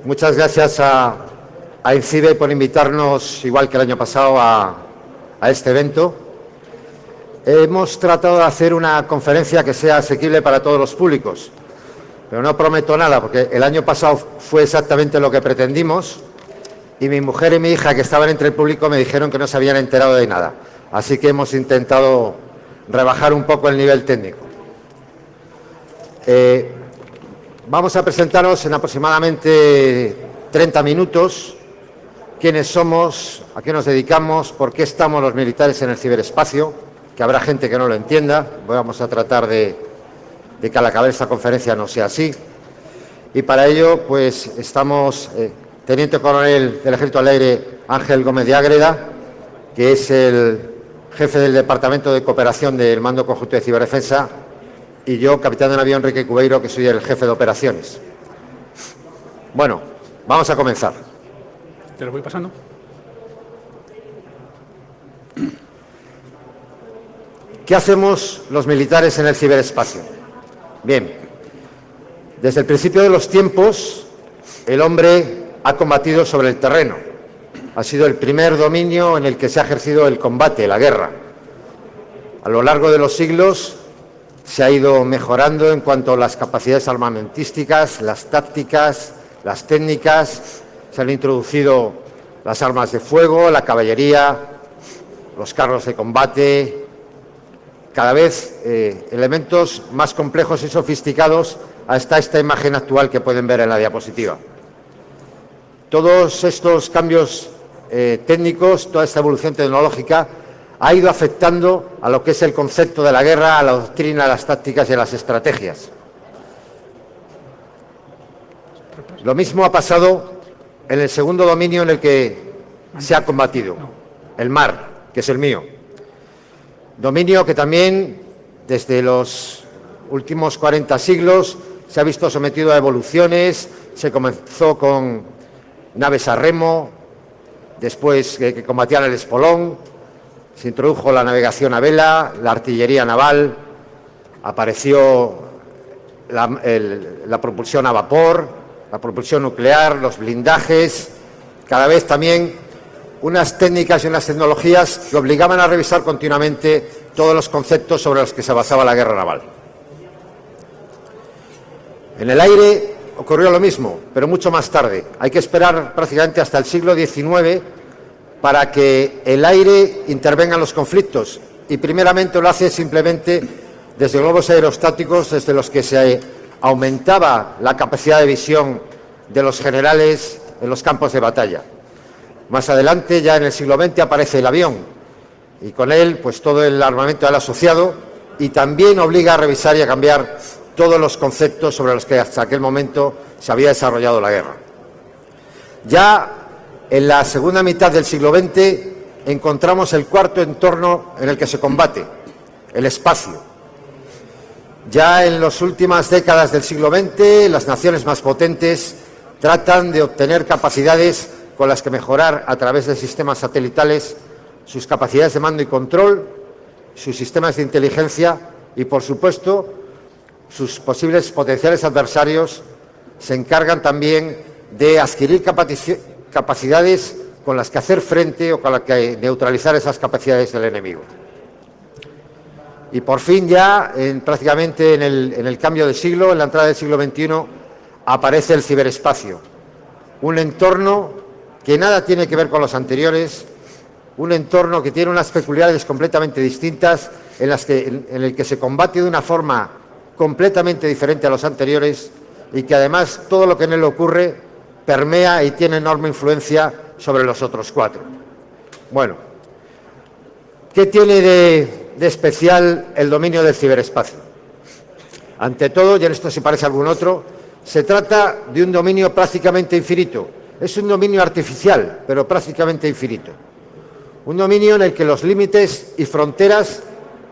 Muchas gracias a INCIBE por invitarnos, igual que el año pasado, a este evento. Hemos tratado de hacer una conferencia que sea asequible para todos los públicos, pero no prometo nada, porque el año pasado fue exactamente lo que pretendimos y mi mujer y mi hija, que estaban entre el público, me dijeron que no se habían enterado de nada. Así que hemos intentado rebajar un poco el nivel técnico. Vamos a presentaros en aproximadamente 30 minutos quiénes somos, a qué nos dedicamos, por qué estamos los militares en el ciberespacio, que habrá gente que no lo entienda. Vamos a tratar de que al acabar esta conferencia no sea así. Y para ello, pues estamos Teniente Coronel del Ejército del Aire Ángel Gómez de Ágreda, que es el jefe del Departamento de Cooperación del Mando Conjunto de Ciberdefensa, y yo, capitán de navío Enrique Cubeiro, que soy el jefe de operaciones. Bueno, vamos a comenzar. Te lo voy pasando. ¿Qué hacemos los militares en el ciberespacio? Bien, desde el principio de los tiempos, el hombre ha combatido sobre el terreno. Ha sido el primer dominio en el que se ha ejercido el combate, la guerra. A lo largo de los siglos se ha ido mejorando en cuanto a las capacidades armamentísticas, las tácticas, las técnicas. Se han introducido las armas de fuego, la caballería, los carros de combate, cada vez elementos más complejos y sofisticados hasta esta imagen actual que pueden ver en la diapositiva. Todos estos cambios técnicos, toda esta evolución tecnológica ha ido afectando a lo que es el concepto de la guerra, a la doctrina, a las tácticas y a las estrategias. Lo mismo ha pasado en el segundo dominio en el que se ha combatido, el mar, que es el mío. Dominio que también, desde los últimos 40 siglos, se ha visto sometido a evoluciones. Se comenzó con naves a remo, después que combatían el espolón, se introdujo la navegación a vela, la artillería naval, apareció la propulsión a vapor, la propulsión nuclear, los blindajes, cada vez también unas técnicas y unas tecnologías que obligaban a revisar continuamente todos los conceptos sobre los que se basaba la guerra naval. En el aire ocurrió lo mismo, pero mucho más tarde. Hay que esperar prácticamente hasta el siglo XIX para que el aire intervenga en los conflictos, y primeramente lo hace simplemente desde globos aerostáticos, desde los que se aumentaba la capacidad de visión de los generales en los campos de batalla. Más adelante, ya en el siglo XX, aparece el avión, y con él pues todo el armamento al asociado, y también obliga a revisar y a cambiar todos los conceptos sobre los que hasta aquel momento se había desarrollado la guerra. Ya en la segunda mitad del siglo XX encontramos el cuarto entorno en el que se combate, el espacio. Ya en las últimas décadas del siglo XX, las naciones más potentes tratan de obtener capacidades con las que mejorar a través de sistemas satelitales sus capacidades de mando y control, sus sistemas de inteligencia y, por supuesto, sus posibles potenciales adversarios se encargan también de adquirir capacidades con las que hacer frente o con las que neutralizar esas capacidades del enemigo. Y por fin ya, prácticamente en el cambio de siglo, en la entrada del siglo XXI, aparece el ciberespacio, un entorno que nada tiene que ver con los anteriores, un entorno que tiene unas peculiaridades completamente distintas, en el que se combate de una forma completamente diferente a los anteriores, y que además todo lo que en él ocurre permea y tiene enorme influencia sobre los otros cuatro. Bueno, ¿qué tiene de especial el dominio del ciberespacio? Ante todo, y en esto se parece a algún otro, se trata de un dominio prácticamente infinito. Es un dominio artificial, pero prácticamente infinito. Un dominio en el que los límites y fronteras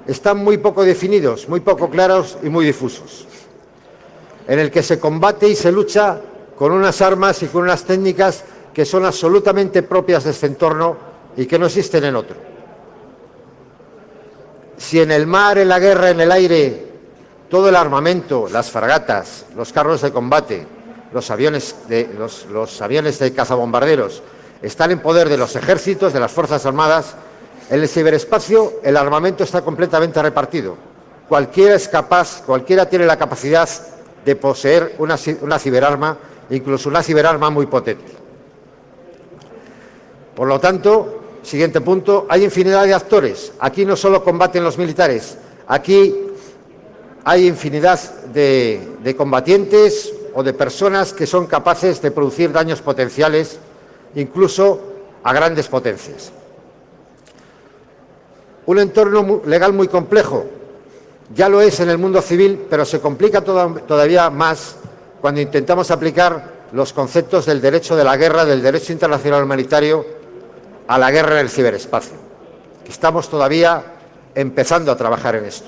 están muy poco definidos, muy poco claros y muy difusos. En el que se combate y se lucha con unas armas y con unas técnicas que son absolutamente propias de este entorno y que no existen en otro. Si en el mar, en la guerra, en el aire, todo el armamento, las fragatas, los carros de combate, los aviones de cazabombarderos están en poder de los ejércitos, de las Fuerzas Armadas. En el ciberespacio el armamento está completamente repartido. Cualquiera tiene la capacidad de poseer una ciberarma, incluso una ciberarma muy potente. Por lo tanto, siguiente punto, hay infinidad de actores. Aquí no solo combaten los militares, aquí hay infinidad de combatientes o de personas que son capaces de producir daños potenciales, incluso a grandes potencias. Un entorno legal muy complejo, ya lo es en el mundo civil, pero se complica todavía más cuando intentamos aplicar los conceptos del derecho de la guerra, del derecho internacional humanitario, a la guerra en el ciberespacio. Estamos todavía empezando a trabajar en esto.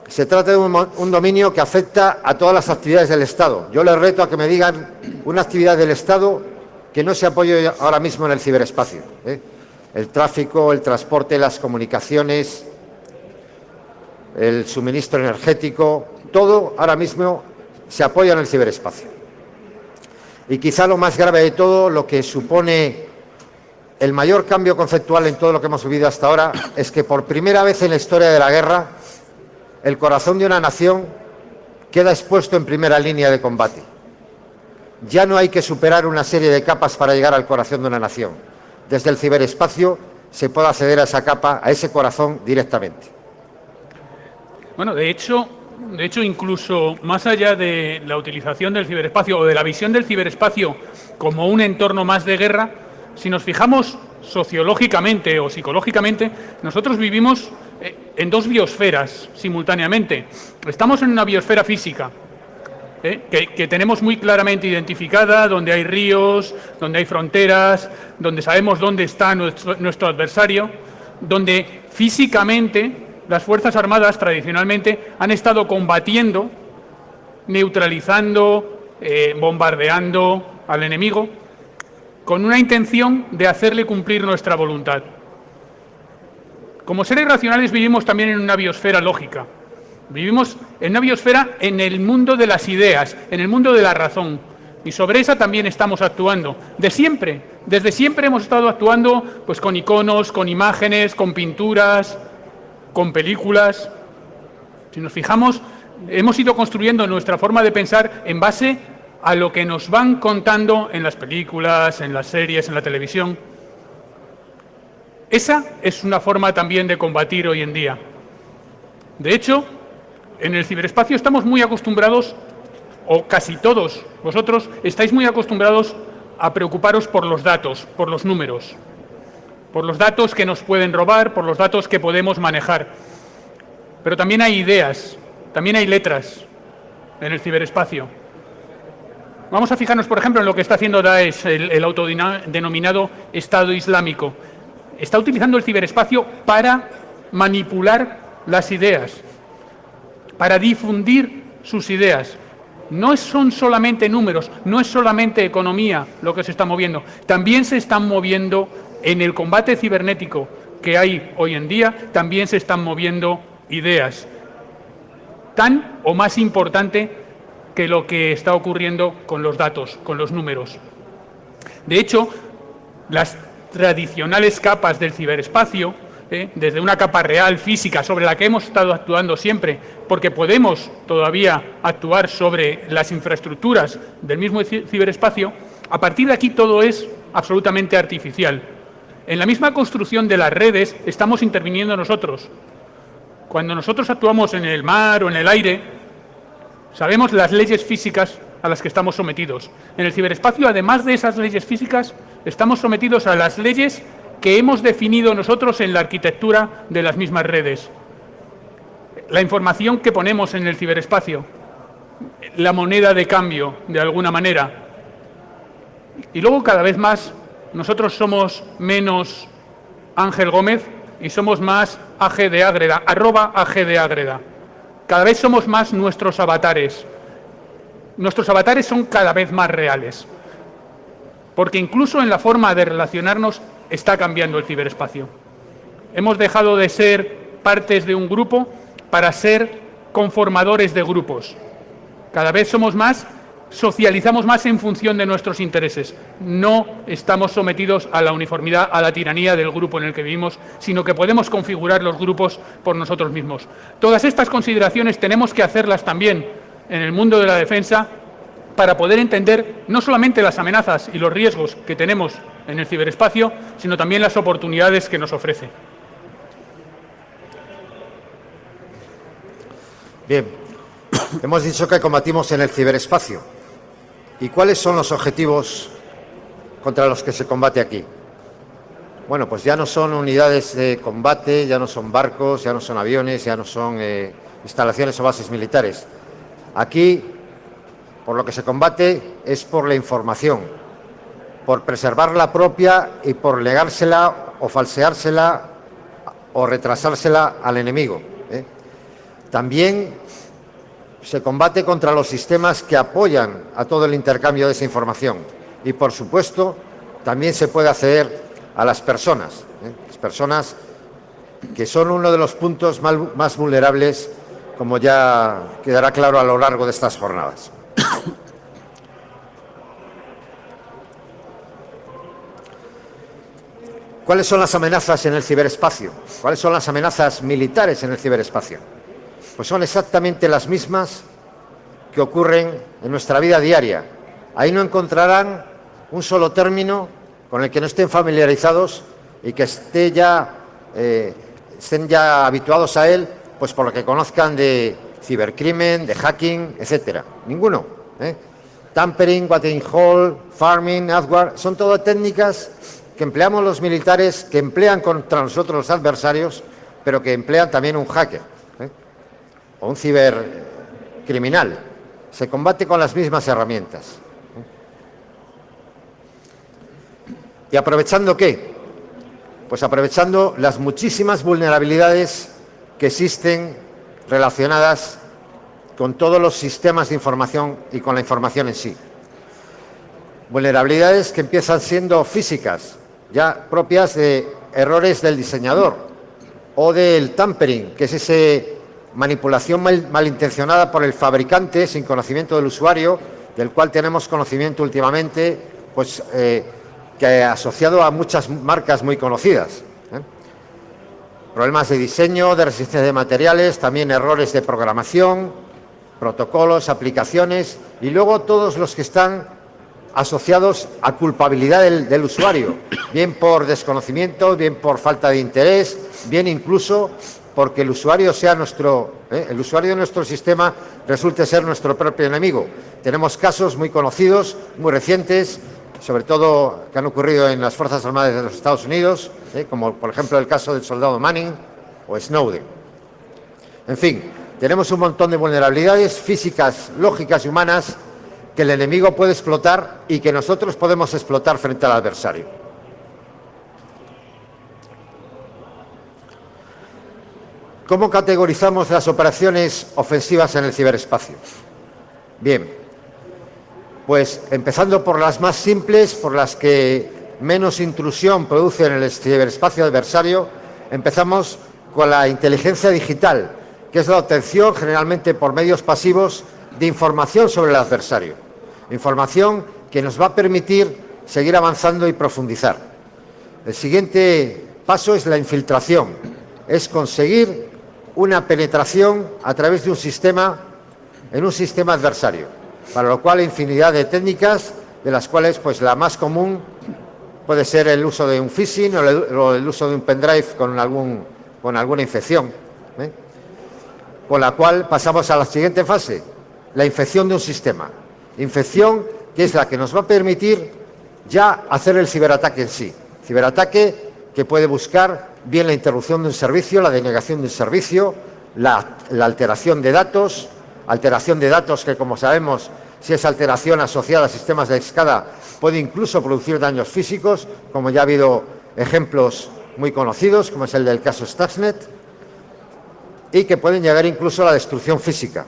Se trata de un dominio que afecta a todas las actividades del Estado. Yo les reto a que me digan una actividad del Estado que no se apoye ahora mismo en el ciberespacio. El tráfico, el transporte, las comunicaciones, el suministro energético, todo ahora mismo se apoya en el ciberespacio. Y quizá lo más grave de todo, lo que supone el mayor cambio conceptual en todo lo que hemos vivido hasta ahora, es que por primera vez en la historia de la guerra, el corazón de una nación queda expuesto en primera línea de combate. Ya no hay que superar una serie de capas para llegar al corazón de una nación. Desde el ciberespacio se puede acceder a esa capa, a ese corazón directamente. Bueno, de hecho, incluso más allá de la utilización del ciberespacio o de la visión del ciberespacio como un entorno más de guerra, si nos fijamos sociológicamente o psicológicamente, nosotros vivimos en dos biosferas simultáneamente. Estamos en una biosfera física, que tenemos muy claramente identificada, donde hay ríos, donde hay fronteras, donde sabemos dónde está nuestro adversario, donde físicamente las Fuerzas Armadas tradicionalmente han estado combatiendo, neutralizando, bombardeando al enemigo, con una intención de hacerle cumplir nuestra voluntad. Como seres racionales vivimos también en una biosfera lógica. Vivimos en una biosfera en el mundo de las ideas, en el mundo de la razón. Y sobre esa también estamos actuando. Desde siempre hemos estado actuando pues, con iconos, con imágenes, con pinturas, con películas. Si nos fijamos, hemos ido construyendo nuestra forma de pensar en base a lo que nos van contando en las películas, en las series, en la televisión. Esa es una forma también de combatir hoy en día. De hecho, en el ciberespacio estamos muy acostumbrados, o casi todos vosotros estáis muy acostumbrados a preocuparos por los datos, por los números, por los datos que nos pueden robar, por los datos que podemos manejar. Pero también hay ideas, también hay letras en el ciberespacio. Vamos a fijarnos, por ejemplo, en lo que está haciendo Daesh, el autodenominado Estado Islámico. Está utilizando el ciberespacio para manipular las ideas, para difundir sus ideas. No son solamente números, no es solamente economía lo que se está moviendo, también se están moviendo en el combate cibernético que hay hoy en día, también se están moviendo ideas, tan o más importante que lo que está ocurriendo con los datos, con los números. De hecho, las tradicionales capas del ciberespacio, desde una capa real, física, sobre la que hemos estado actuando siempre, porque podemos todavía actuar sobre las infraestructuras del mismo ciberespacio, a partir de aquí todo es absolutamente artificial. En la misma construcción de las redes estamos interviniendo nosotros. Cuando nosotros actuamos en el mar o en el aire, sabemos las leyes físicas a las que estamos sometidos. En el ciberespacio, además de esas leyes físicas, estamos sometidos a las leyes que hemos definido nosotros en la arquitectura de las mismas redes. La información que ponemos en el ciberespacio, la moneda de cambio, de alguna manera. Y luego, cada vez más, nosotros somos menos Ángel Gómez y somos más AG de Ágreda, @AG de Ágreda. Cada vez somos más nuestros avatares. Nuestros avatares son cada vez más reales, porque incluso en la forma de relacionarnos está cambiando el ciberespacio. Hemos dejado de ser partes de un grupo para ser conformadores de grupos. Cada vez somos más, socializamos más en función de nuestros intereses. No estamos sometidos a la uniformidad, a la tiranía del grupo en el que vivimos, sino que podemos configurar los grupos por nosotros mismos. Todas estas consideraciones tenemos que hacerlas también en el mundo de la defensa para poder entender no solamente las amenazas y los riesgos que tenemos en el ciberespacio, sino también las oportunidades que nos ofrece. Bien, hemos dicho que combatimos en el ciberespacio. ¿Y cuáles son los objetivos contra los que se combate aquí? Bueno, pues ya no son unidades de combate, ya no son barcos, ya no son aviones, ya no son instalaciones o bases militares. Aquí, por lo que se combate, es por la información, por preservar la propia y por negársela o falseársela o retrasársela al enemigo. También se combate contra los sistemas que apoyan a todo el intercambio de esa información. Y, por supuesto, también se puede acceder a las personas que son uno de los puntos más vulnerables, como ya quedará claro a lo largo de estas jornadas. ¿Cuáles son las amenazas en el ciberespacio? ¿Cuáles son las amenazas militares en el ciberespacio? Pues son exactamente las mismas que ocurren en nuestra vida diaria. Ahí no encontrarán un solo término con el que no estén familiarizados y que estén ya habituados a él, pues por lo que conozcan de cibercrimen, de hacking, etcétera. Ninguno. Tampering, watering hole, farming, adware, son todas técnicas que empleamos los militares, que emplean contra nosotros los adversarios, pero que emplean también un hacker o un cibercriminal. Se combate con las mismas herramientas. ¿Y aprovechando qué? Pues aprovechando las muchísimas vulnerabilidades que existen relacionadas con todos los sistemas de información y con la información en sí. Vulnerabilidades que empiezan siendo físicas, ya propias de errores del diseñador, o del tampering, que es esa manipulación malintencionada por el fabricante sin conocimiento del usuario, del cual tenemos conocimiento últimamente, pues que asociado a muchas marcas muy conocidas. Problemas de diseño, de resistencia de materiales, también errores de programación, protocolos, aplicaciones, y luego todos los que están asociados a culpabilidad del usuario, bien por desconocimiento, bien por falta de interés, bien incluso porque el usuario el usuario de nuestro sistema resulte ser nuestro propio enemigo. Tenemos casos muy conocidos, muy recientes, sobre todo que han ocurrido en las Fuerzas Armadas de los Estados Unidos, como por ejemplo el caso del soldado Manning o Snowden. En fin, tenemos un montón de vulnerabilidades físicas, lógicas y humanas que el enemigo puede explotar y que nosotros podemos explotar frente al adversario. ¿Cómo categorizamos las operaciones ofensivas en el ciberespacio? Bien, pues empezando por las más simples, por las que menos intrusión producen en el ciberespacio adversario, empezamos con la inteligencia digital, que es la obtención generalmente por medios pasivos de información sobre el adversario. Información que nos va a permitir seguir avanzando y profundizar. El siguiente paso es la infiltración, es conseguir una penetración a través de un sistema en un sistema adversario, para lo cual hay infinidad de técnicas, de las cuales pues la más común puede ser el uso de un phishing o el uso de un pendrive con alguna infección, con la cual pasamos a la siguiente fase, la infección de un sistema. Infección que es la que nos va a permitir ya hacer el ciberataque en sí. Ciberataque que puede buscar bien la interrupción de un servicio, la denegación de un servicio, la alteración de datos que, como sabemos, si es alteración asociada a sistemas de escala, puede incluso producir daños físicos, como ya ha habido ejemplos muy conocidos, como es el del caso Stuxnet, y que pueden llegar incluso a la destrucción física.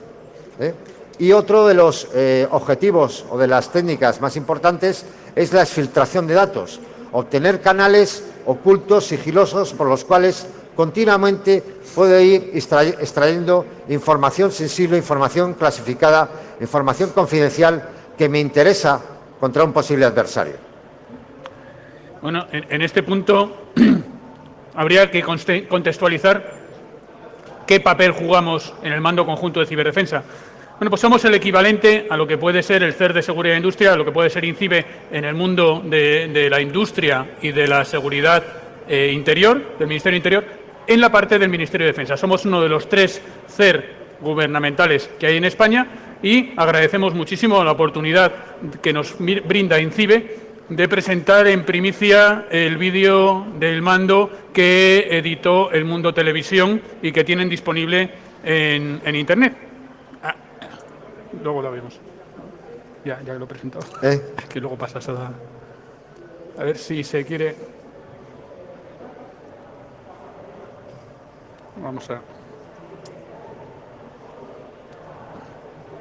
Y otro de los objetivos o de las técnicas más importantes es la exfiltración de datos, obtener canales ocultos, sigilosos, por los cuales continuamente puedo ir extrayendo información sensible, información clasificada, información confidencial que me interesa contra un posible adversario. Bueno, en este punto habría que contextualizar qué papel jugamos en el Mando Conjunto de Ciberdefensa. Bueno, pues somos el equivalente a lo que puede ser el CER de Seguridad e Industria, a lo que puede ser INCIBE en el mundo de la industria y de la seguridad interior, del Ministerio Interior, en la parte del Ministerio de Defensa. Somos uno de los 3 CER gubernamentales que hay en España y agradecemos muchísimo la oportunidad que nos brinda INCIBE de presentar en primicia el vídeo del mando que editó El Mundo Televisión y que tienen disponible en Internet. Luego lo vemos. Ya lo he presentado. Que luego pasas a ver si se quiere. Vamos a.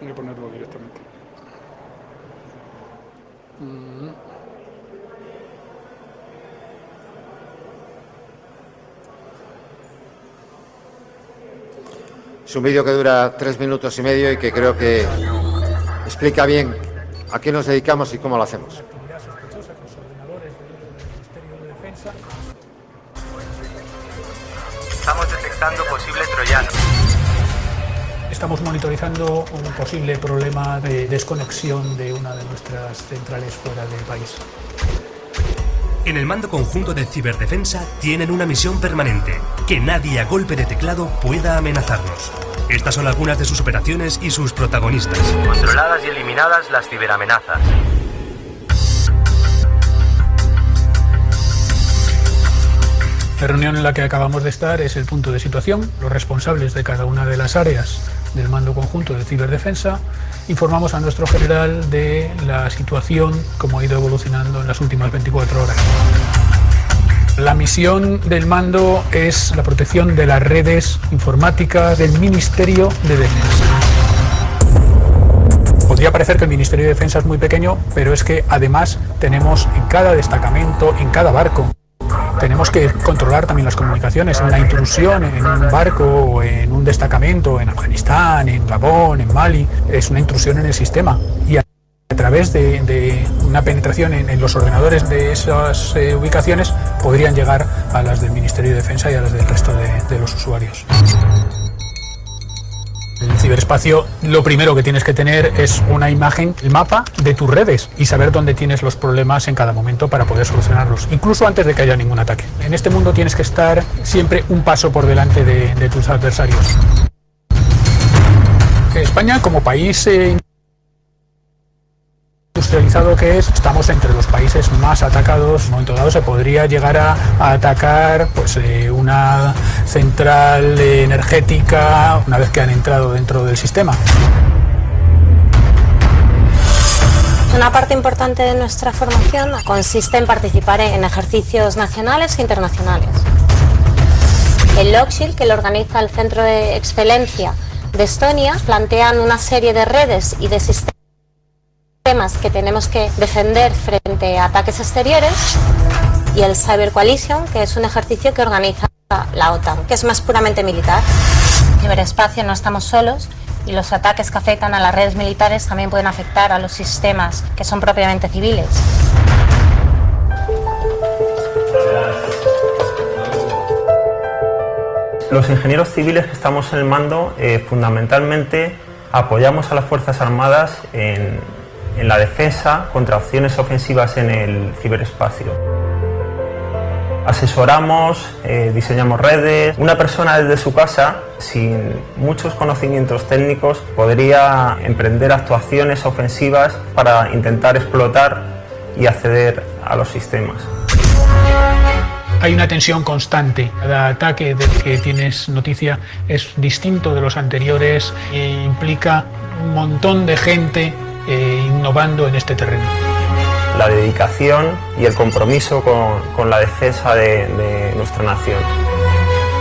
Voy a ponerlo directamente. Es un vídeo que dura 3 minutos y medio y que creo que explica bien a qué nos dedicamos y cómo lo hacemos. Estamos detectando posible troyano. Estamos monitorizando un posible problema de desconexión de una de nuestras centrales fuera del país. En el Mando Conjunto de Ciberdefensa tienen una misión permanente: que nadie a golpe de teclado pueda amenazarnos. Estas son algunas de sus operaciones y sus protagonistas. Controladas y eliminadas las ciberamenazas. La reunión en la que acabamos de estar es el punto de situación. Los responsables de cada una de las áreas del Mando Conjunto de Ciberdefensa informamos a nuestro general de la situación, como ha ido evolucionando en las últimas 24 horas. La misión del mando es la protección de las redes informáticas del Ministerio de Defensa. Podría parecer que el Ministerio de Defensa es muy pequeño, pero es que además tenemos en cada destacamento, en cada barco, tenemos que controlar también las comunicaciones. Una intrusión en un barco o en un destacamento en Afganistán, en Gabón, en Mali, es una intrusión en el sistema. Y a través de una penetración en los ordenadores de esas ubicaciones podrían llegar a las del Ministerio de Defensa y a las del resto de los usuarios. En el ciberespacio lo primero que tienes que tener es una imagen, el mapa de tus redes y saber dónde tienes los problemas en cada momento para poder solucionarlos, incluso antes de que haya ningún ataque. En este mundo tienes que estar siempre un paso por delante de tus adversarios. España, como país industrializado que es, estamos entre los países más atacados. En un momento dado se podría llegar a atacar una central energética una vez que han entrado dentro del sistema. Una parte importante de nuestra formación consiste en participar en ejercicios nacionales e internacionales. El LogShield, que lo organiza el Centro de Excelencia de Estonia, plantean una serie de redes y de sistemas que tenemos que defender frente a ataques exteriores, y el Cyber Coalition, que es un ejercicio que organiza la OTAN, que es más puramente militar. En el ciberespacio no estamos solos y los ataques que afectan a las redes militares también pueden afectar a los sistemas que son propiamente civiles. Los ingenieros civiles que estamos en el mando fundamentalmente apoyamos a las Fuerzas Armadas en la defensa contra opciones ofensivas en el ciberespacio. Asesoramos, diseñamos redes. Una persona desde su casa, sin muchos conocimientos técnicos, podría emprender actuaciones ofensivas para intentar explotar y acceder a los sistemas. Hay una tensión constante. Cada ataque del que tienes noticia es distinto de los anteriores e implica un montón de gente innovando en este terreno. La dedicación y el compromiso con la defensa de nuestra nación.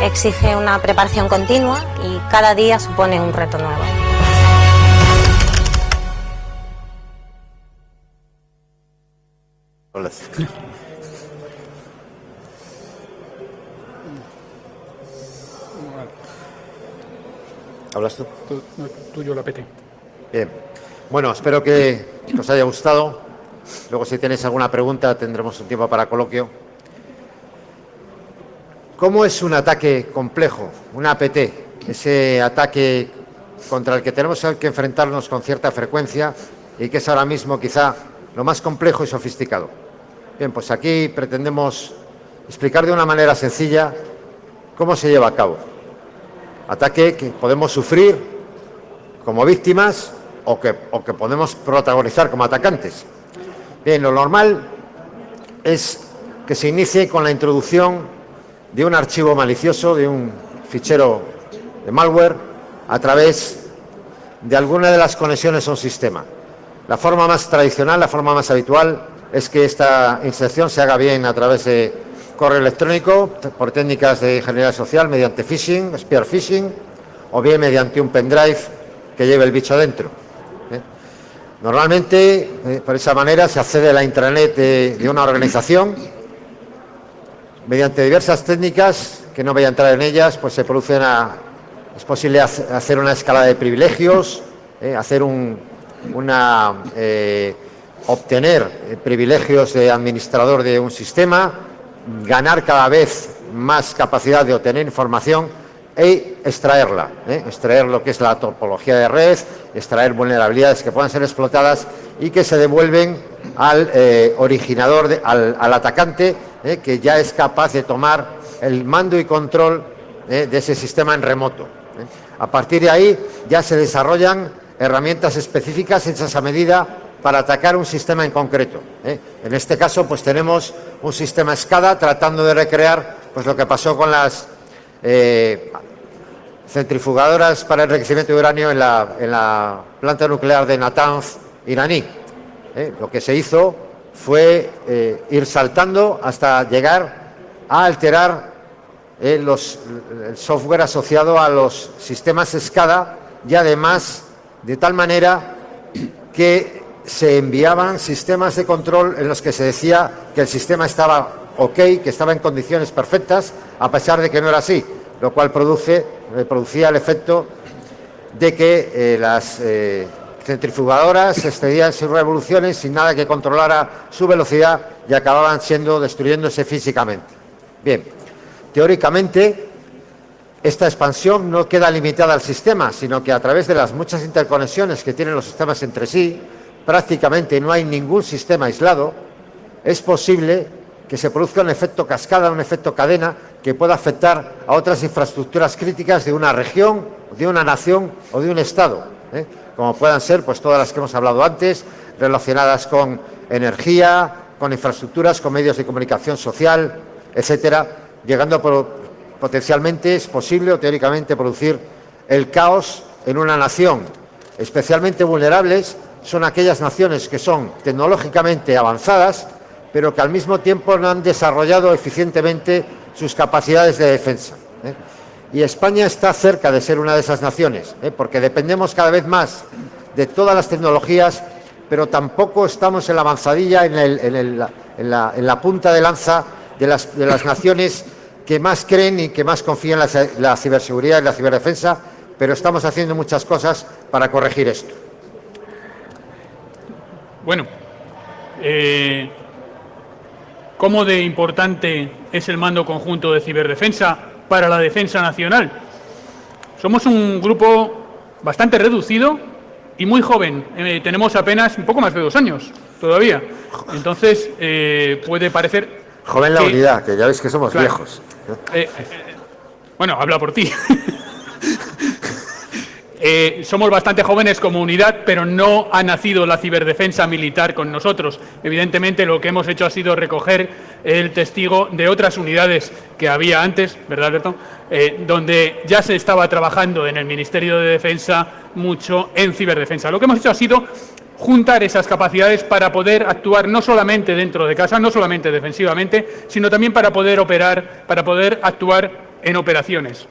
Exige una preparación continua y cada día supone un reto nuevo. ¿Hablas tú? Tuyo la PT. Bien. Bueno, espero que os haya gustado. Luego, si tenéis alguna pregunta, tendremos un tiempo para coloquio. ¿Cómo es un ataque complejo, un APT? Ese ataque contra el que tenemos que enfrentarnos con cierta frecuencia y que es ahora mismo quizá lo más complejo y sofisticado. Bien, pues aquí pretendemos explicar de una manera sencilla cómo se lleva a cabo. Ataque que podemos sufrir como víctimas o que podemos protagonizar como atacantes. Bien, lo normal es que se inicie con la introducción de un archivo malicioso, de un fichero de malware, a través de alguna de las conexiones a un sistema. La forma más tradicional, la forma más habitual, es que esta inserción se haga bien a través de correo electrónico, por técnicas de ingeniería social, mediante phishing, spear phishing, o bien mediante un pendrive que lleve el bicho dentro. Normalmente, por esa manera, se accede a la intranet de una organización. Mediante diversas técnicas, que no voy a entrar en ellas, pues es posible hacer una escalada de privilegios, obtener privilegios de administrador de un sistema, ganar cada vez más capacidad de obtener información e extraerla, extraer lo que es la topología de red, extraer vulnerabilidades que puedan ser explotadas y que se devuelven al originador, al atacante, que ya es capaz de tomar el mando y control de ese sistema en remoto. A partir de ahí ya se desarrollan herramientas específicas hechas a medida para atacar un sistema en concreto. En este caso, pues tenemos un sistema SCADA tratando de recrear pues lo que pasó con las centrifugadoras para el enriquecimiento de uranio en la planta nuclear de Natanz, iraní. Lo que se hizo fue ir saltando hasta llegar a alterar el software asociado a los sistemas SCADA y además de tal manera que se enviaban sistemas de control en los que se decía que el sistema estaba ok, que estaba en condiciones perfectas, a pesar de que no era así, lo cual producía el efecto de que las centrifugadoras excedían sus revoluciones sin nada que controlara su velocidad y acababan destruyéndose físicamente. Bien, teóricamente esta expansión no queda limitada al sistema, sino que a través de las muchas interconexiones que tienen los sistemas entre sí, prácticamente no hay ningún sistema aislado, es posible que se produzca un efecto cascada, un efecto cadena, que pueda afectar a otras infraestructuras críticas de una región, de una nación o de un Estado, como puedan ser pues todas las que hemos hablado antes, relacionadas con energía, con infraestructuras, con medios de comunicación social, etcétera, llegando potencialmente, es posible o teóricamente producir el caos en una nación. Especialmente vulnerables son aquellas naciones que son tecnológicamente avanzadas, pero que al mismo tiempo no han desarrollado eficientemente sus capacidades de defensa. Y España está cerca de ser una de esas naciones, porque dependemos cada vez más de todas las tecnologías, pero tampoco estamos en la avanzadilla, en la punta de lanza de las naciones que más creen y que más confían en la ciberseguridad y la ciberdefensa, pero estamos haciendo muchas cosas para corregir esto. Bueno, ¿cómo de importante es el mando conjunto de ciberdefensa para la defensa nacional? Somos un grupo bastante reducido y muy joven. Tenemos apenas un poco más de 2 años todavía. Entonces, puede parecer... Joven la unidad, que ya veis que somos viejos. Bueno, habla por ti. Somos bastante jóvenes como unidad, pero no ha nacido la ciberdefensa militar con nosotros. Evidentemente, lo que hemos hecho ha sido recoger el testigo de otras unidades que había antes, ¿verdad, Alberto? Donde ya se estaba trabajando en el Ministerio de Defensa mucho en ciberdefensa. Lo que hemos hecho ha sido juntar esas capacidades para poder actuar no solamente dentro de casa, no solamente defensivamente, sino también para poder operar, para poder actuar en operaciones.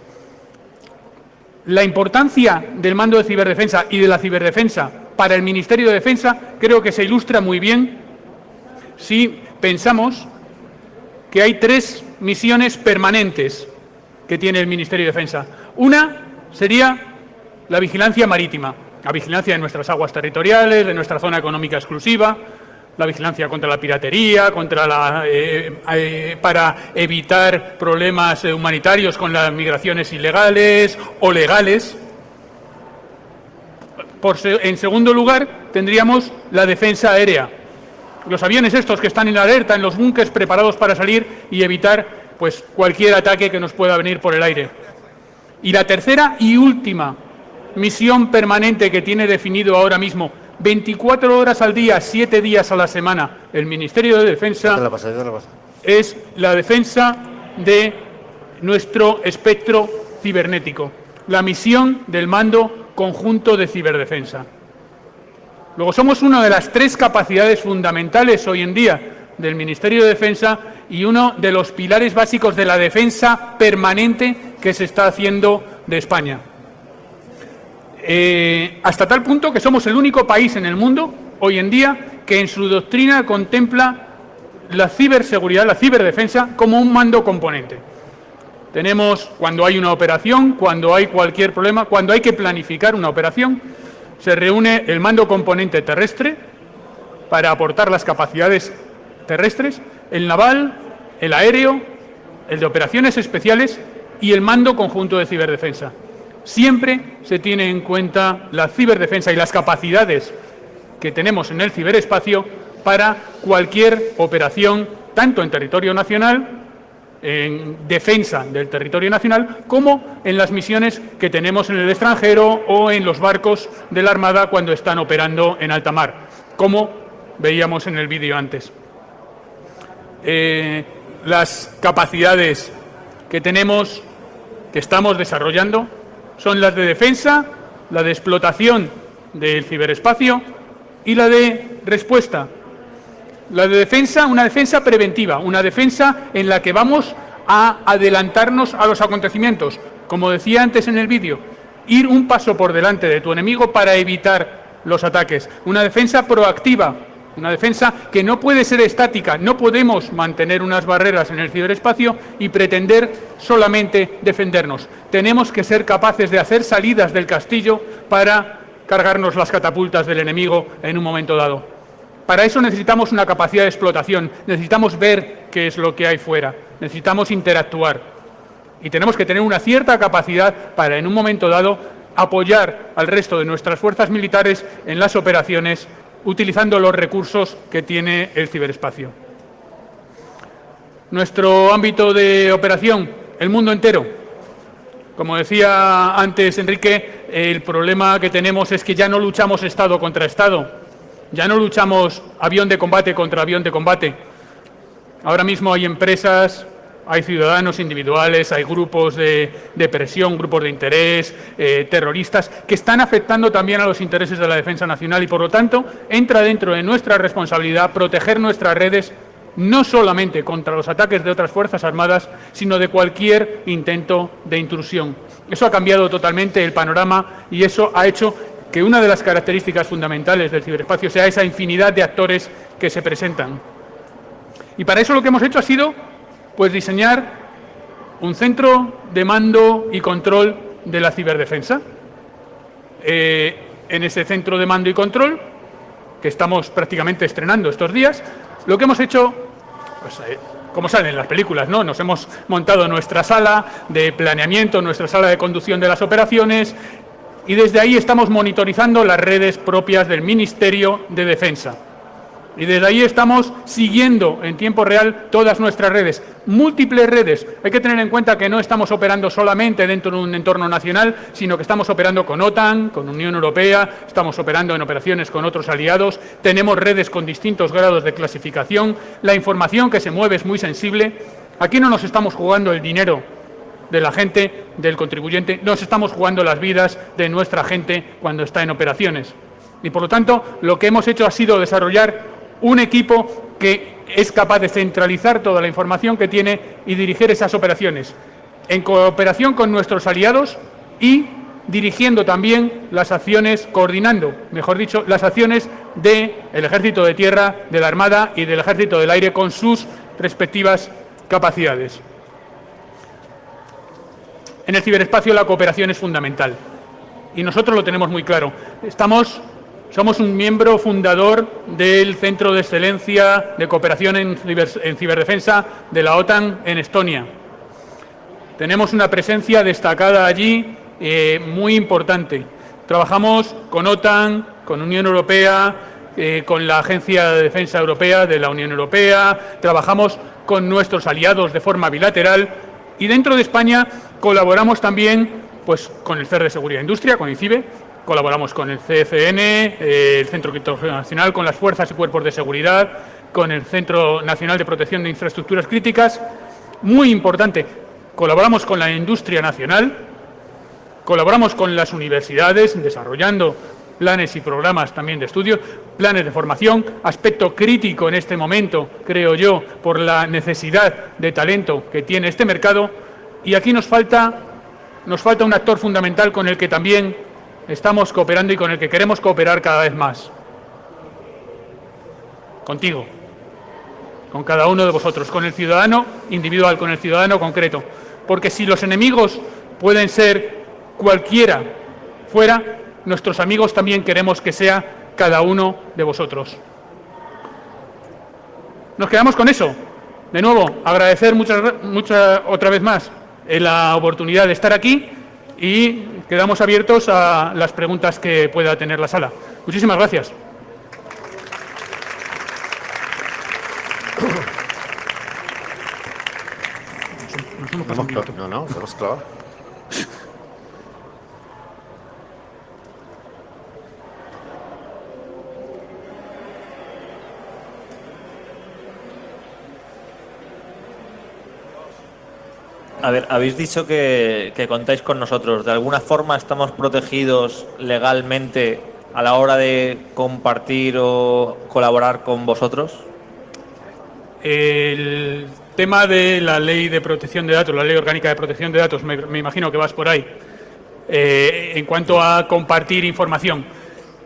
La importancia del mando de ciberdefensa y de la ciberdefensa para el Ministerio de Defensa creo que se ilustra muy bien si pensamos que hay 3 misiones permanentes que tiene el Ministerio de Defensa. Una sería la vigilancia marítima, la vigilancia de nuestras aguas territoriales, de nuestra zona económica exclusiva, la vigilancia contra la piratería, para evitar problemas humanitarios con las migraciones ilegales o legales. En segundo lugar, tendríamos la defensa aérea. Los aviones estos que están en alerta, en los búnkers preparados para salir y evitar pues, cualquier ataque que nos pueda venir por el aire. Y la tercera y última misión permanente que tiene definido ahora mismo 24 horas al día, 7 días a la semana, el Ministerio de Defensa, es la defensa de nuestro espectro cibernético, la misión del Mando Conjunto de Ciberdefensa. Luego somos una de las 3 capacidades fundamentales hoy en día del Ministerio de Defensa y uno de los pilares básicos de la defensa permanente que se está haciendo de España. Hasta tal punto que somos el único país en el mundo, hoy en día, que en su doctrina contempla la ciberseguridad, la ciberdefensa, como un mando componente. Tenemos, cuando hay una operación, cuando hay cualquier problema, cuando hay que planificar una operación, se reúne el mando componente terrestre para aportar las capacidades terrestres, el naval, el aéreo, el de operaciones especiales y el mando conjunto de ciberdefensa. Siempre se tiene en cuenta la ciberdefensa y las capacidades que tenemos en el ciberespacio para cualquier operación, tanto en territorio nacional, en defensa del territorio nacional, como en las misiones que tenemos en el extranjero o en los barcos de la Armada cuando están operando en alta mar, como veíamos en el vídeo antes. Las capacidades que tenemos, que estamos desarrollando, son las de defensa, la de explotación del ciberespacio y la de respuesta. La de defensa, una defensa preventiva, una defensa en la que vamos a adelantarnos a los acontecimientos. Como decía antes en el vídeo, ir un paso por delante de tu enemigo para evitar los ataques. Una defensa proactiva, una defensa que no puede ser estática. No podemos mantener unas barreras en el ciberespacio y pretender solamente defendernos. Tenemos que ser capaces de hacer salidas del castillo para cargarnos las catapultas del enemigo en un momento dado. Para eso necesitamos una capacidad de explotación, necesitamos ver qué es lo que hay fuera, necesitamos interactuar. Y tenemos que tener una cierta capacidad para, en un momento dado, apoyar al resto de nuestras fuerzas militares en las operaciones utilizando los recursos que tiene el ciberespacio. Nuestro ámbito de operación, el mundo entero. Como decía antes Enrique, el problema que tenemos es que ya no luchamos Estado contra Estado, ya no luchamos avión de combate contra avión de combate. Ahora mismo hay empresas, hay ciudadanos individuales, hay grupos de presión, grupos de interés, terroristas, que están afectando también a los intereses de la defensa nacional y, por lo tanto, entra dentro de nuestra responsabilidad proteger nuestras redes no solamente contra los ataques de otras fuerzas armadas, sino de cualquier intento de intrusión. Eso ha cambiado totalmente el panorama y eso ha hecho que una de las características fundamentales del ciberespacio sea esa infinidad de actores que se presentan. Y para eso lo que hemos hecho ha sido pues diseñar un centro de mando y control de la ciberdefensa. En ese centro de mando y control, que estamos prácticamente estrenando estos días, lo que hemos hecho, pues, como salen en las películas, ¿no? Nos hemos montado nuestra sala de planeamiento, nuestra sala de conducción de las operaciones, y desde ahí estamos monitorizando las redes propias del Ministerio de Defensa. Y desde ahí estamos siguiendo en tiempo real todas nuestras redes, múltiples redes. Hay que tener en cuenta que no estamos operando solamente dentro de un entorno nacional, sino que estamos operando con OTAN, con Unión Europea, estamos operando en operaciones con otros aliados, tenemos redes con distintos grados de clasificación, la información que se mueve es muy sensible. Aquí no nos estamos jugando el dinero de la gente, del contribuyente, nos estamos jugando las vidas de nuestra gente cuando está en operaciones. Y por lo tanto, lo que hemos hecho ha sido desarrollar un equipo que es capaz de centralizar toda la información que tiene y dirigir esas operaciones en cooperación con nuestros aliados y dirigiendo también las acciones, coordinando, mejor dicho, las acciones del Ejército de Tierra, de la Armada y del Ejército del Aire con sus respectivas capacidades. En el ciberespacio la cooperación es fundamental. y nosotros lo tenemos muy claro. Somos un miembro fundador del Centro de Excelencia de Cooperación en Ciberdefensa de la OTAN en Estonia. Tenemos una presencia destacada allí, muy importante. Trabajamos con OTAN, con Unión Europea, con la Agencia de Defensa Europea de la Unión Europea, trabajamos con nuestros aliados de forma bilateral y dentro de España colaboramos también pues, con el CER de Seguridad e Industria, con el CIBE, colaboramos con el CFN, el Centro Criptológico Nacional, con las fuerzas y cuerpos de seguridad, con el Centro Nacional de Protección de Infraestructuras Críticas. Muy importante, colaboramos con la industria nacional, colaboramos con las universidades desarrollando planes y programas también de estudio, planes de formación, aspecto crítico en este momento, creo yo, por la necesidad de talento que tiene este mercado. Y aquí nos falta un actor fundamental con el que también estamos cooperando y con el que queremos cooperar cada vez más. Contigo, con cada uno de vosotros, con el ciudadano individual, con el ciudadano concreto. Porque si los enemigos pueden ser cualquiera fuera, nuestros amigos también queremos que sea cada uno de vosotros. Nos quedamos con eso. De nuevo, agradecer otra vez más la oportunidad de estar aquí y quedamos abiertos a las preguntas que pueda tener la sala. Muchísimas gracias. No, tenemos claro. A ver, habéis dicho que contáis con nosotros. ¿De alguna forma estamos protegidos legalmente a la hora de compartir o colaborar con vosotros? El tema de la ley de protección de datos, la ley orgánica de protección de datos, me imagino que vas por ahí. En cuanto a compartir información,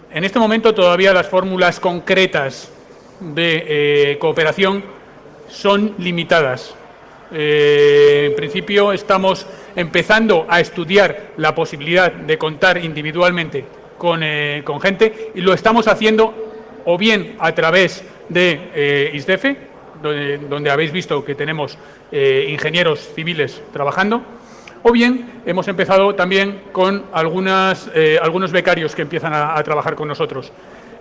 en este momento todavía las fórmulas concretas de cooperación son limitadas. En principio estamos empezando a estudiar la posibilidad de contar individualmente con gente y lo estamos haciendo o bien a través de ISDEFE, donde habéis visto que tenemos ingenieros civiles trabajando, o bien hemos empezado también con algunos becarios que empiezan a trabajar con nosotros.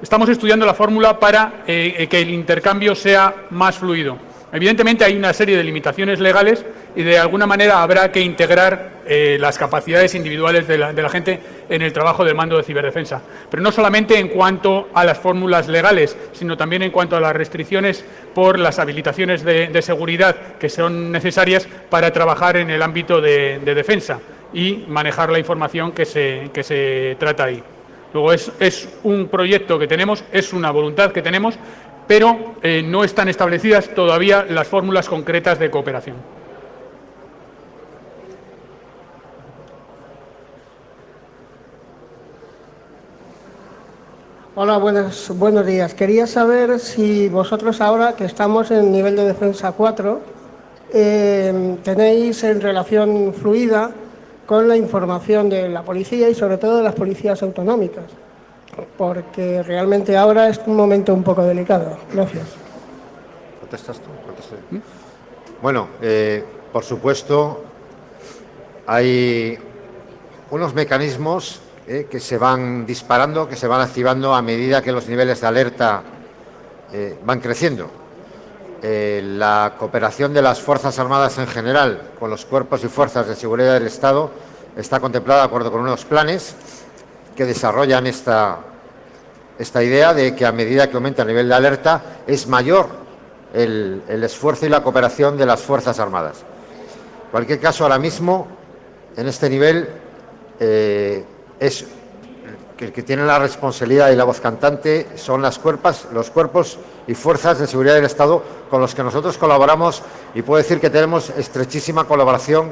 Estamos estudiando la fórmula para que el intercambio sea más fluido. Evidentemente hay una serie de limitaciones legales y de alguna manera habrá que integrar las capacidades individuales de la gente en el trabajo del mando de ciberdefensa. Pero no solamente en cuanto a las fórmulas legales, sino también en cuanto a las restricciones por las habilitaciones de seguridad que son necesarias para trabajar en el ámbito de defensa y manejar la información que se trata ahí. Luego es un proyecto que tenemos, es una voluntad que tenemos, pero no están establecidas todavía las fórmulas concretas de cooperación. Hola, buenos días. Quería saber si vosotros ahora, que estamos en nivel de defensa 4, tenéis en relación fluida con la información de la policía y sobre todo de las policías autonómicas, porque realmente ahora es un momento un poco delicado. Gracias. ¿Contestas tú? ¿Contesto yo? Bueno, por supuesto, hay unos mecanismos que se van disparando, que se van activando a medida que los niveles de alerta van creciendo. La cooperación de las Fuerzas Armadas en general con los cuerpos y fuerzas de seguridad del Estado está contemplada de acuerdo con unos planes que desarrollan esta idea de que a medida que aumenta el nivel de alerta es mayor el esfuerzo y la cooperación de las Fuerzas Armadas. En cualquier caso, ahora mismo, en este nivel, es el que tiene la responsabilidad y la voz cantante son los cuerpos y fuerzas de seguridad del Estado con los que nosotros colaboramos, y puedo decir que tenemos estrechísima colaboración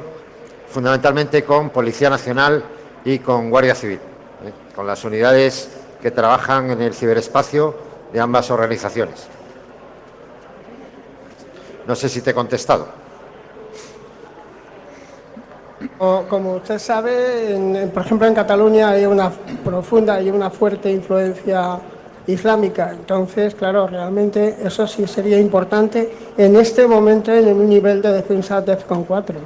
fundamentalmente con Policía Nacional y con Guardia Civil, con las unidades que trabajan en el ciberespacio de ambas organizaciones. No sé si te he contestado. Como usted sabe, por ejemplo, en Cataluña hay una profunda y una fuerte influencia islámica. Entonces, claro, realmente eso sí sería importante en este momento en un nivel de defensa DEFCON 4.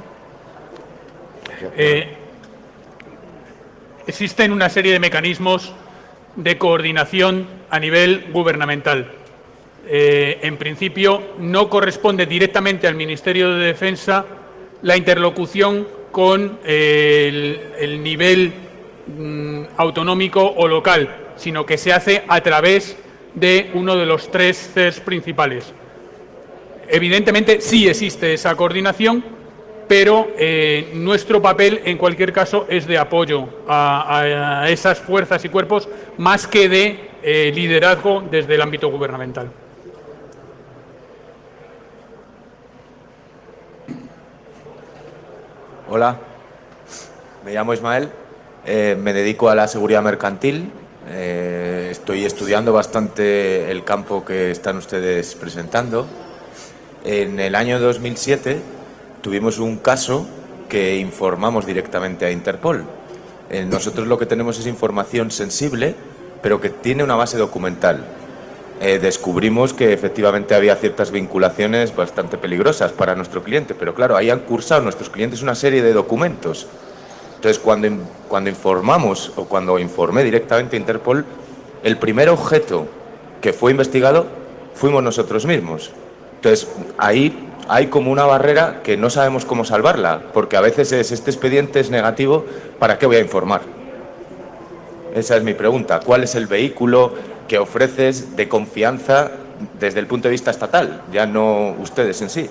Existen una serie de mecanismos de coordinación a nivel gubernamental. En principio, no corresponde directamente al Ministerio de Defensa la interlocución con el nivel autonómico o local, sino que se hace a través de uno de los 3 CERS principales. Evidentemente, sí existe esa coordinación, pero nuestro papel, en cualquier caso, es de apoyo a esas fuerzas y cuerpos, más que de liderazgo desde el ámbito gubernamental. Hola, me llamo Ismael, me dedico a la seguridad mercantil, estoy estudiando bastante el campo que están ustedes presentando. En el año 2007 tuvimos un caso que informamos directamente a Interpol. Nosotros lo que tenemos es información sensible, pero que tiene una base documental. Descubrimos que efectivamente había ciertas vinculaciones bastante peligrosas para nuestro cliente, pero claro, ahí han cursado nuestros clientes una serie de documentos. Entonces, cuando informamos o cuando informé directamente a Interpol, el primer objeto que fue investigado fuimos nosotros mismos. Entonces, ahí hay como una barrera que no sabemos cómo salvarla, porque a veces este expediente es negativo, ¿para qué voy a informar? Esa es mi pregunta. ¿Cuál es el vehículo que ofreces de confianza desde el punto de vista estatal, ya no ustedes en sí?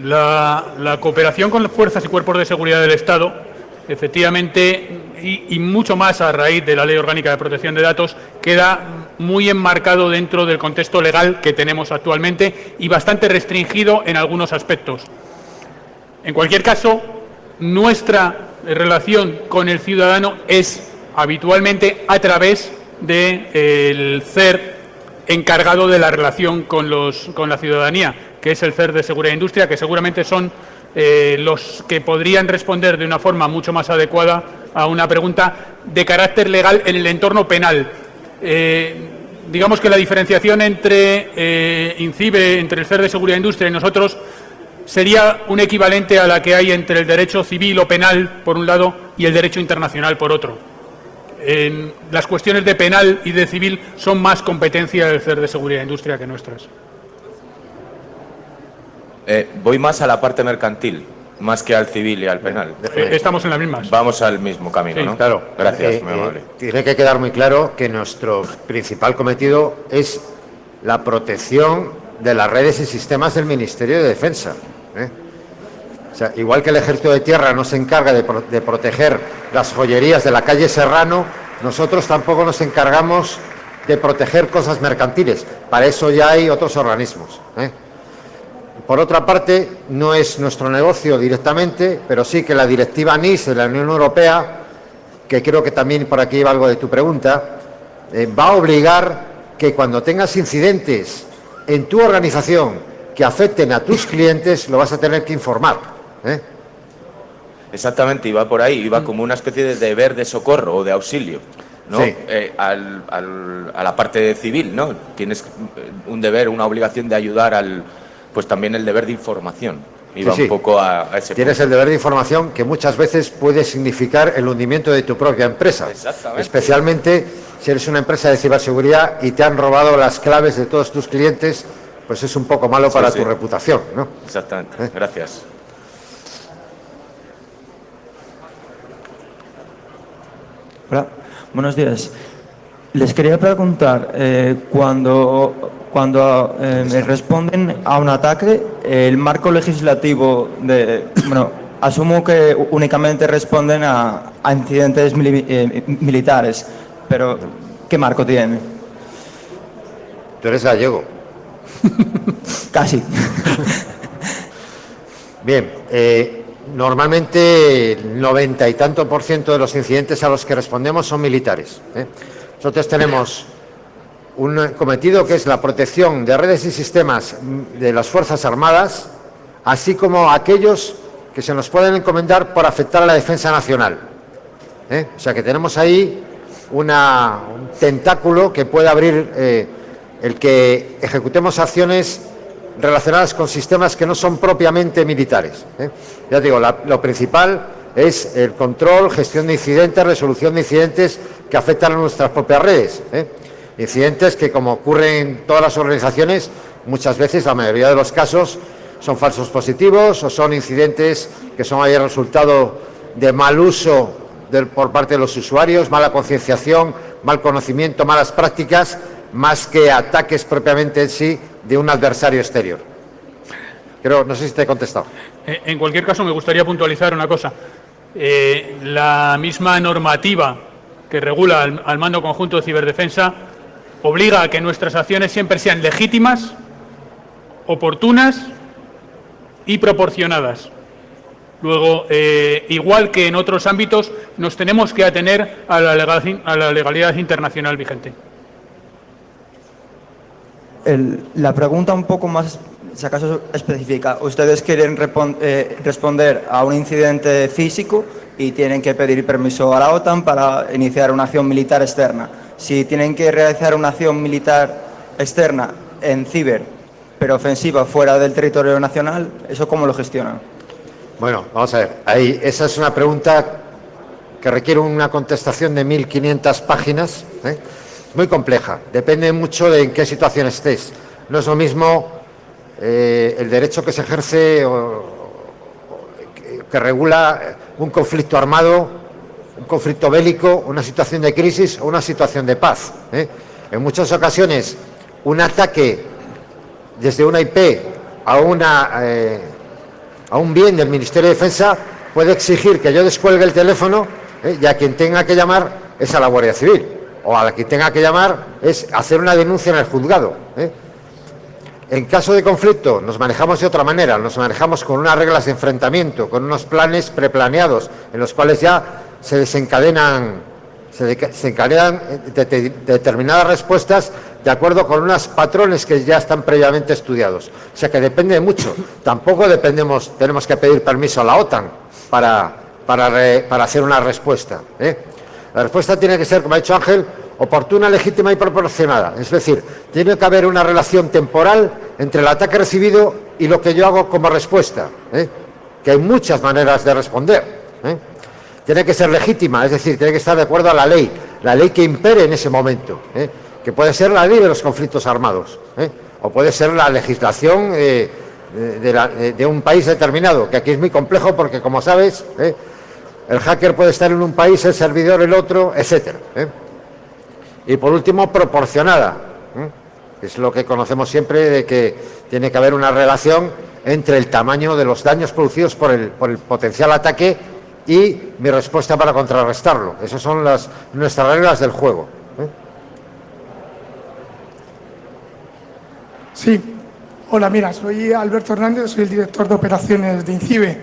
La cooperación con las fuerzas y cuerpos de seguridad del Estado, efectivamente, y mucho más a raíz de la Ley Orgánica de Protección de Datos, queda muy enmarcado dentro del contexto legal que tenemos actualmente y bastante restringido en algunos aspectos. En cualquier caso, nuestra relación con el ciudadano es habitualmente a través del CER encargado de la relación con la ciudadanía, que es el CER de Seguridad e Industria, que seguramente son los que podrían responder de una forma mucho más adecuada a una pregunta de carácter legal en el entorno penal. Digamos que la diferenciación entre INCIBE, entre el CER de Seguridad e Industria y nosotros, sería un equivalente a la que hay entre el derecho civil o penal, por un lado, y el derecho internacional, por otro. Las cuestiones de penal y de civil son más competencia del CER de Seguridad e Industria que nuestras. Voy más a la parte mercantil, más que al civil y al penal. Estamos en las mismas. Vamos al mismo camino, sí, ¿no? Claro. Gracias, muy amable. Tiene que quedar muy claro que nuestro principal cometido es la protección de las redes y sistemas del Ministerio de Defensa. O sea, igual que el Ejército de Tierra no se encarga de proteger las joyerías de la calle Serrano, nosotros tampoco nos encargamos de proteger cosas mercantiles. Para eso ya hay otros organismos. Por otra parte, no es nuestro negocio directamente, pero sí que la directiva NIS de la Unión Europea, que creo que también por aquí va algo de tu pregunta, va a obligar que cuando tengas incidentes en tu organización que afecten a tus clientes, lo vas a tener que informar. Exactamente, iba por ahí, iba como una especie de deber de socorro o de auxilio, ¿no? Sí. A la parte civil, ¿no? Tienes un deber, una obligación de ayudar pues también el deber de información. Iba Sí. un poco a ese Tienes punto. el deber de información que muchas veces puede significar el hundimiento de tu propia empresa. Exactamente. Especialmente si eres una empresa de ciberseguridad y te han robado las claves de todos tus clientes, pues es un poco malo para tu reputación, ¿no? Exactamente, gracias. Hola, buenos días. Les quería preguntar, cuando responden a un ataque, el marco legislativo asumo que únicamente responden a incidentes militares, pero ¿qué marco tiene? Tú eres gallego. Casi. Bien, normalmente el 90 y tanto % de los incidentes a los que respondemos son militares. Nosotros tenemos un cometido que es la protección de redes y sistemas de las Fuerzas Armadas, así como aquellos que se nos pueden encomendar por afectar a la defensa nacional. O sea que tenemos ahí un tentáculo que puede abrir el que ejecutemos acciones relacionadas con sistemas que no son propiamente militares. Ya digo, lo principal es el control, gestión de incidentes, resolución de incidentes que afectan a nuestras propias redes. Incidentes que, como ocurre en todas las organizaciones, muchas veces, la mayoría de los casos, son falsos positivos o son incidentes que son ahí el resultado de mal uso por parte de los usuarios, mala concienciación, mal conocimiento, malas prácticas, más que ataques propiamente en sí de un adversario exterior. No sé si te he contestado. En cualquier caso, me gustaría puntualizar una cosa. La misma normativa que regula al Mando Conjunto de Ciberdefensa obliga a que nuestras acciones siempre sean legítimas, oportunas y proporcionadas. Luego, igual que en otros ámbitos, nos tenemos que atener a la legalidad internacional vigente. La pregunta un poco más, si acaso específica. Ustedes quieren responder a un incidente físico y tienen que pedir permiso a la OTAN para iniciar una acción militar externa. Si tienen que realizar una acción militar externa en ciber, pero ofensiva fuera del territorio nacional, ¿eso cómo lo gestionan? Bueno, vamos a ver. Esa es una pregunta que requiere una contestación de 1.500 páginas. Muy compleja. Depende mucho de en qué situación estés. No es lo mismo el derecho que se ejerce que regula un conflicto armado, un conflicto bélico, una situación de crisis o una situación de paz. En muchas ocasiones, un ataque desde una IP a un bien del Ministerio de Defensa puede exigir que yo descuelgue el teléfono y a quien tenga que llamar es a la Guardia Civil, o a la que tenga que llamar es hacer una denuncia en el juzgado. En caso de conflicto nos manejamos de otra manera, nos manejamos con unas reglas de enfrentamiento, con unos planes preplaneados en los cuales ya se desencadenan determinadas respuestas de acuerdo con unos patrones que ya están previamente estudiados. O sea que depende mucho. Tampoco tenemos que pedir permiso a la OTAN para hacer una respuesta. La respuesta tiene que ser, como ha dicho Ángel, oportuna, legítima y proporcionada. Es decir, tiene que haber una relación temporal entre el ataque recibido y lo que yo hago como respuesta. Que hay muchas maneras de responder. Tiene que ser legítima, es decir, tiene que estar de acuerdo a la ley que impere en ese momento, que puede ser la ley de los conflictos armados, o puede ser la legislación de un país determinado, que aquí es muy complejo porque, como sabes, el hacker puede estar en un país, el servidor el otro, etcétera. Y por último, proporcionada, es lo que conocemos siempre de que tiene que haber una relación entre el tamaño de los daños producidos por el potencial ataque y mi respuesta para contrarrestarlo. Esas son nuestras reglas del juego. Sí. Hola, mira, soy Alberto Hernández, soy el director de operaciones de INCIBE.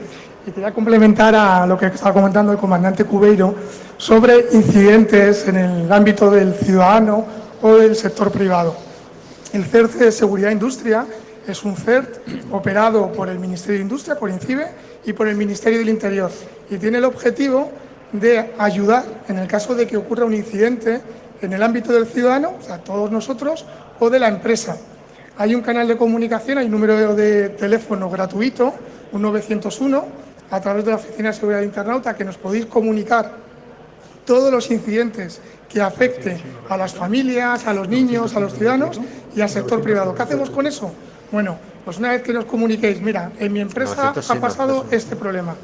Y quería complementar a lo que estaba comentando el comandante Cubeiro sobre incidentes en el ámbito del ciudadano o del sector privado. El CERT de Seguridad e Industria es un CERT operado por el Ministerio de Industria, por INCIBE, y por el Ministerio del Interior. Y tiene el objetivo de ayudar en el caso de que ocurra un incidente en el ámbito del ciudadano, o sea, todos nosotros, o de la empresa. Hay un canal de comunicación, hay un número de teléfono gratuito, un 901, a través de la Oficina de Seguridad de Internauta, que nos podéis comunicar todos los incidentes que afecten a las familias, a los niños, a los ciudadanos y al sector privado. ¿Qué hacemos con eso? Bueno, pues una vez que nos comuniquéis, mira, en mi empresa ha pasado este problema.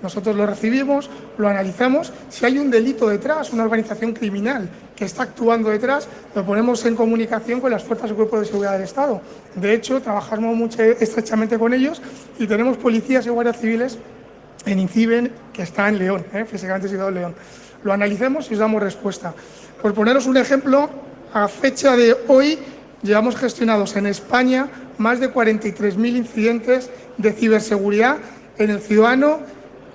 Nosotros lo recibimos, lo analizamos. Si hay un delito detrás, una organización criminal que está actuando detrás, lo ponemos en comunicación con las fuerzas y cuerpos de seguridad del Estado. De hecho, trabajamos mucho estrechamente con ellos y tenemos policías y guardias civiles en INCIBE, que está en León, físicamente situado en León. Lo analizamos y os damos respuesta. Por poneros un ejemplo, a fecha de hoy llevamos gestionados en España más de 43.000 incidentes de ciberseguridad en el ciudadano,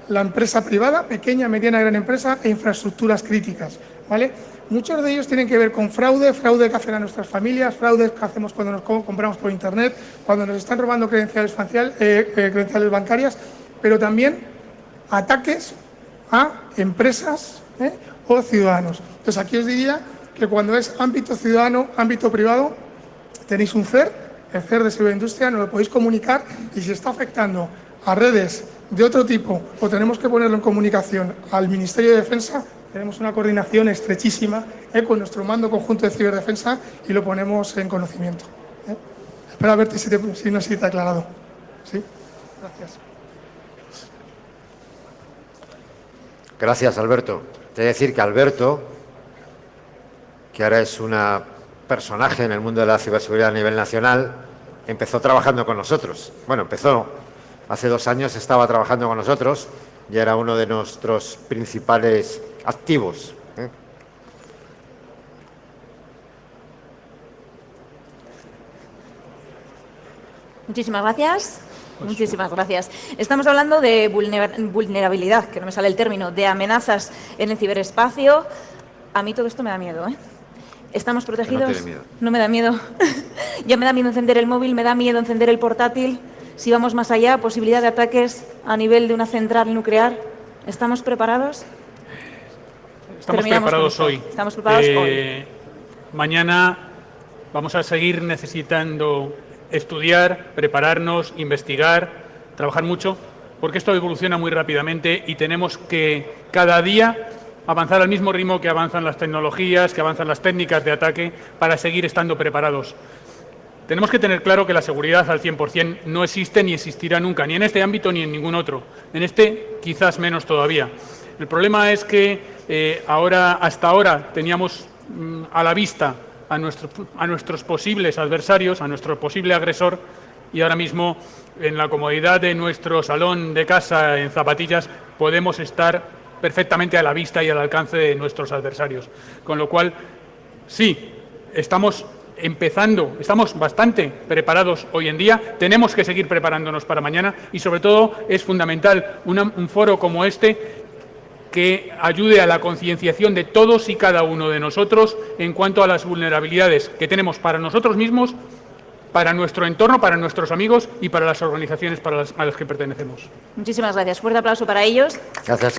la empresa privada, pequeña, mediana, gran empresa e infraestructuras críticas, ¿vale? Muchos de ellos tienen que ver con fraude que hacen a nuestras familias, fraudes que hacemos cuando nos compramos por internet, cuando nos están robando credenciales bancarias, pero también ataques a empresas o ciudadanos. Entonces, aquí os diría que cuando es ámbito ciudadano, ámbito privado, tenéis un CER, el CER de ciberindustria, nos lo podéis comunicar, y si está afectando a redes de otro tipo o tenemos que ponerlo en comunicación al Ministerio de Defensa, tenemos una coordinación estrechísima con nuestro mando conjunto de ciberdefensa y lo ponemos en conocimiento. Espera a ver si no se te ha aclarado. ¿Sí? Gracias. Gracias, Alberto. Te he de decir que Alberto, que ahora es un personaje en el mundo de la ciberseguridad a nivel nacional, empezó trabajando con nosotros. Bueno, empezó hace 2 años, estaba trabajando con nosotros y era uno de nuestros principales activos. Muchísimas gracias. Muchísimas gracias. Estamos hablando de vulnerabilidad, que no me sale el término, de amenazas en el ciberespacio. A mí todo esto me da miedo, ¿eh? ¿Estamos protegidos? No tiene miedo. No me da miedo. Ya me da miedo encender el móvil, me da miedo encender el portátil. Si vamos más allá, posibilidad de ataques a nivel de una central nuclear. ¿Estamos preparados? Estamos preparados hoy. Estamos preparados hoy. Mañana vamos a seguir necesitando estudiar, prepararnos, investigar, trabajar mucho, porque esto evoluciona muy rápidamente y tenemos que cada día avanzar al mismo ritmo que avanzan las tecnologías, que avanzan las técnicas de ataque, para seguir estando preparados. Tenemos que tener claro que la seguridad al 100% no existe ni existirá nunca, ni en este ámbito ni en ningún otro. En este, quizás menos todavía. El problema es que hasta ahora teníamos a la vista a nuestros posibles adversarios, a nuestro posible agresor, y ahora mismo, en la comodidad de nuestro salón de casa, en zapatillas, podemos estar perfectamente a la vista y al alcance de nuestros adversarios. Con lo cual, sí, estamos bastante preparados hoy en día, tenemos que seguir preparándonos para mañana y, sobre todo, es fundamental un foro como este que ayude a la concienciación de todos y cada uno de nosotros en cuanto a las vulnerabilidades que tenemos para nosotros mismos, para nuestro entorno, para nuestros amigos y para las organizaciones a las que pertenecemos. Muchísimas gracias. Fuerte aplauso para ellos. Gracias.